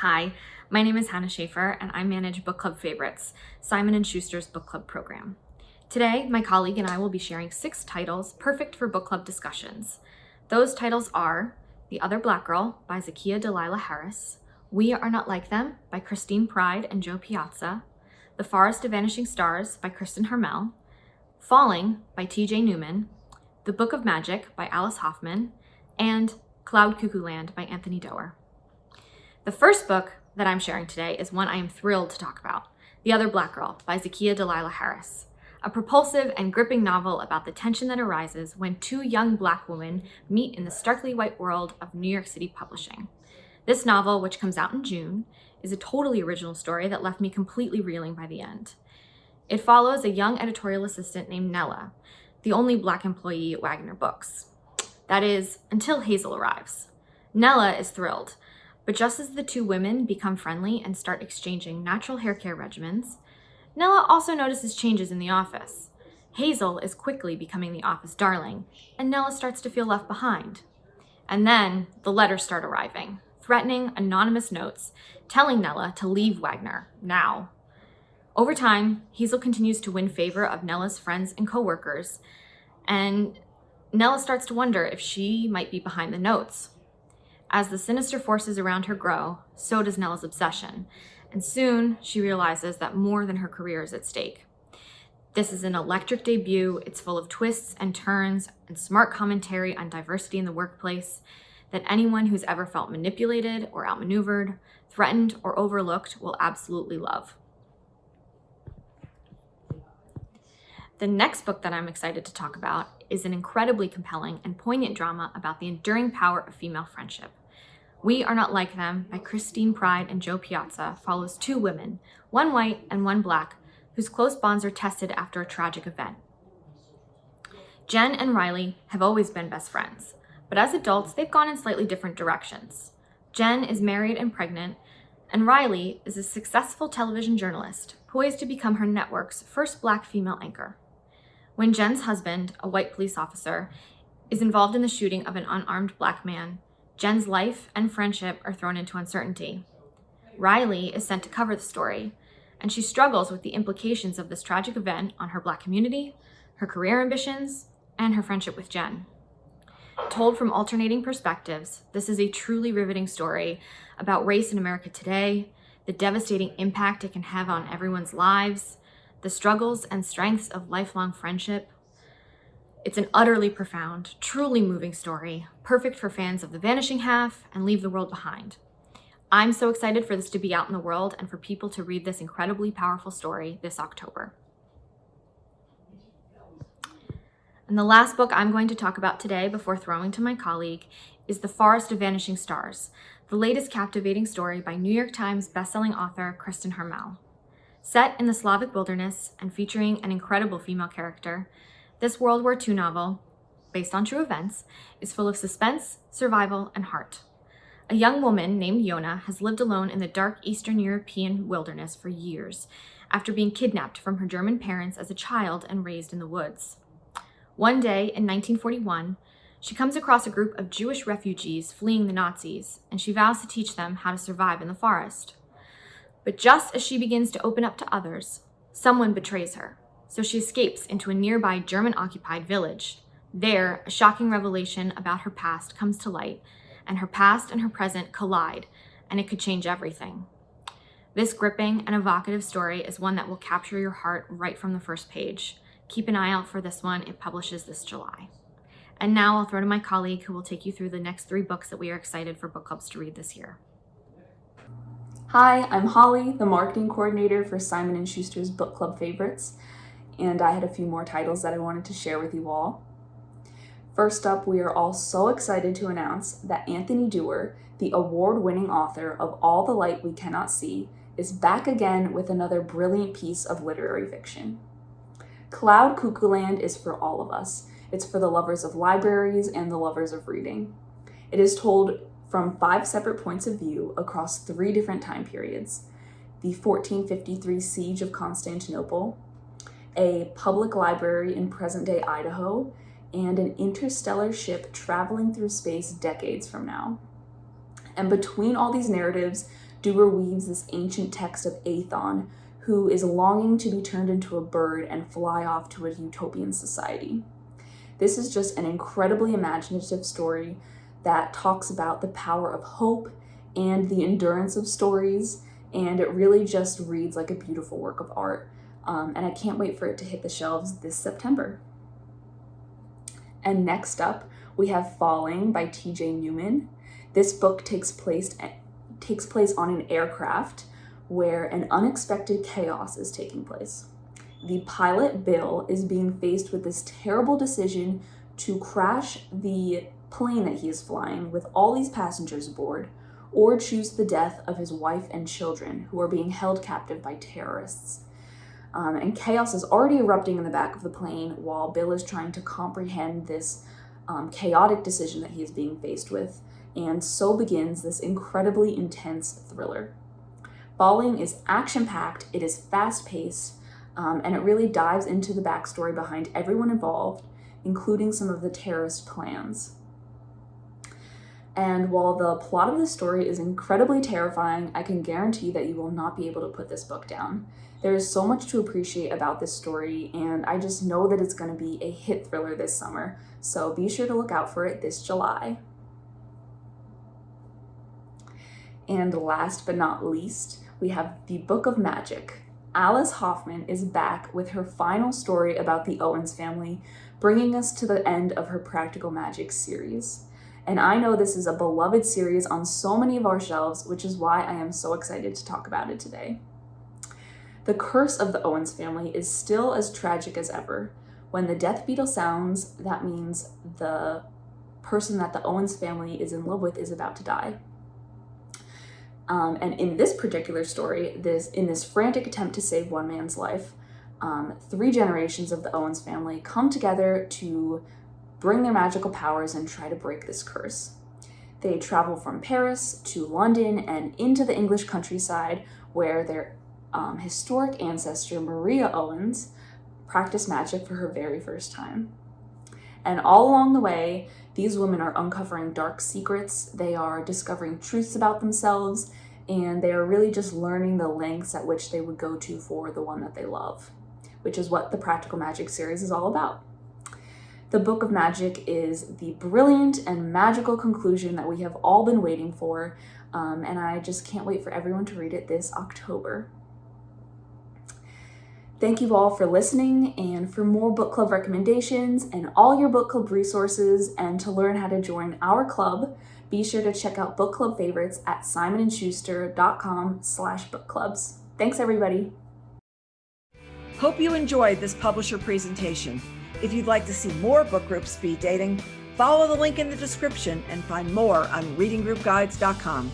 Hi, my name is Hannah Schaefer, and I manage Book Club Favorites, Simon & Schuster's book club program. Today, my colleague and I will be sharing 6 titles perfect for book club discussions. Those titles are The Other Black Girl by Zakiya Delilah Harris, We Are Not Like Them by Christine Pride and Joe Piazza, The Forest of Vanishing Stars by Kristen Harmel, Falling by T.J. Newman, The Book of Magic by Alice Hoffman, and CloudCuckooland by Anthony Doerr. The first book that I'm sharing today is one I am thrilled to talk about, The Other Black Girl by Zakiya Delilah Harris, a propulsive and gripping novel about the tension that arises when 2 young Black women meet in the starkly white world of New York City publishing. This novel, which comes out in June, is a totally original story that left me completely reeling by the end. It follows a young editorial assistant named Nella, the only Black employee at Wagner Books. That is, until Hazel arrives. Nella is thrilled, but just as the 2 women become friendly and start exchanging natural hair care regimens, Nella also notices changes in the office. Hazel is quickly becoming the office darling, and Nella starts to feel left behind. And then the letters start arriving, threatening, anonymous notes telling Nella to leave Wagner now. Over time, Hazel continues to win favor of Nella's friends and coworkers, and Nella starts to wonder if she might be behind the notes. As the sinister forces around her grow, so does Nella's obsession, and soon she realizes that more than her career is at stake. This is an electric debut. It's full of twists and turns and smart commentary on diversity in the workplace that anyone who's ever felt manipulated or outmaneuvered, threatened, or overlooked will absolutely love. The next book that I'm excited to talk about is an incredibly compelling and poignant drama about the enduring power of female friendship. We Are Not Like Them by Christine Pride and Joe Piazza follows 2 women, one white and one Black, whose close bonds are tested after a tragic event. Jen and Riley have always been best friends, but as adults, they've gone in slightly different directions. Jen is married and pregnant, and Riley is a successful television journalist, poised to become her network's first Black female anchor. When Jen's husband, a white police officer, is involved in the shooting of an unarmed Black man, Jen's life and friendship are thrown into uncertainty. Riley is sent to cover the story, and she struggles with the implications of this tragic event on her Black community, her career ambitions, and her friendship with Jen. Told from alternating perspectives, this is a truly riveting story about race in America today, the devastating impact it can have on everyone's lives, the struggles and strengths of lifelong friendship. It's an utterly profound, truly moving story, perfect for fans of The Vanishing Half and Leave the World Behind. I'm so excited for this to be out in the world and for people to read this incredibly powerful story this October. And the last book I'm going to talk about today before throwing to my colleague is The Forest of Vanishing Stars, the latest captivating story by New York Times bestselling author Kristen Harmel. Set in the Slavic wilderness and featuring an incredible female character, this World War II novel, based on true events, is full of suspense, survival, and heart. A young woman named Yona has lived alone in the dark Eastern European wilderness for years, after being kidnapped from her German parents as a child and raised in the woods. One day in 1941, she comes across a group of Jewish refugees fleeing the Nazis, and she vows to teach them how to survive in the forest. But just as she begins to open up to others, someone betrays her. So she escapes into a nearby German-occupied village. There, a shocking revelation about her past comes to light, and her past and her present collide, and it could change everything. This gripping and evocative story is one that will capture your heart right from the first page. Keep an eye out for this one. It publishes this July. And now I'll throw to my colleague who will take you through the next 3 books that we are excited for book clubs to read this year. Hi, I'm Holly, the marketing coordinator for Simon & Schuster's Book Club Favorites, and I had a few more titles that I wanted to share with you all. First up, we are all so excited to announce that Anthony Doerr, the award-winning author of All the Light We Cannot See, is back again with another brilliant piece of literary fiction. CloudCuckooland is for all of us. It's for the lovers of libraries and the lovers of reading. It is told from 5 separate points of view across 3 different time periods: the 1453 siege of Constantinople, a public library in present-day Idaho, and an interstellar ship traveling through space decades from now. And between all these narratives, Duer weaves this ancient text of Aethon, who is longing to be turned into a bird and fly off to a utopian society. This is just an incredibly imaginative story that talks about the power of hope and the endurance of stories, and it really just reads like a beautiful work of art. And I can't wait for it to hit the shelves this September. And next up, we have Falling by T.J. Newman. This book takes place on an aircraft where an unexpected chaos is taking place. The pilot, Bill, is being faced with this terrible decision to crash the plane that he is flying with all these passengers aboard, or choose the death of his wife and children who are being held captive by terrorists. And chaos is already erupting in the back of the plane while Bill is trying to comprehend this chaotic decision that he is being faced with, and so begins this incredibly intense thriller. Falling is action-packed, it is fast-paced, and it really dives into the backstory behind everyone involved, including some of the terrorist plans. And while the plot of the story is incredibly terrifying, I can guarantee that you will not be able to put this book down. There is so much to appreciate about this story, and I just know that it's going to be a hit thriller this summer, so be sure to look out for it this July. And last but not least, we have The Book of Magic. Alice Hoffman is back with her final story about the Owens family, bringing us to the end of her Practical Magic series. And I know this is a beloved series on so many of our shelves, which is why I am so excited to talk about it today. The curse of the Owens family is still as tragic as ever. When the death beetle sounds, that means the person that the Owens family is in love with is about to die. And in this particular story, in this frantic attempt to save one man's life, 3 generations of the Owens family come together to bring their magical powers and try to break this curse. They travel from Paris to London and into the English countryside, where their historic ancestor, Maria Owens, practiced magic for her very first time. And all along the way, these women are uncovering dark secrets, they are discovering truths about themselves, and they are really just learning the lengths at which they would go to for the one that they love, which is what the Practical Magic series is all about. The Book of Magic is the brilliant and magical conclusion that we have all been waiting for, and I just can't wait for everyone to read it this October. Thank you all for listening, and for more book club recommendations and all your book club resources, and to learn how to join our club, be sure to check out book club favorites at simonandschuster.com/bookclubs. Thanks, everybody. Hope you enjoyed this publisher presentation. If you'd like to see more book group speed dating, follow the link in the description and find more on readinggroupguides.com.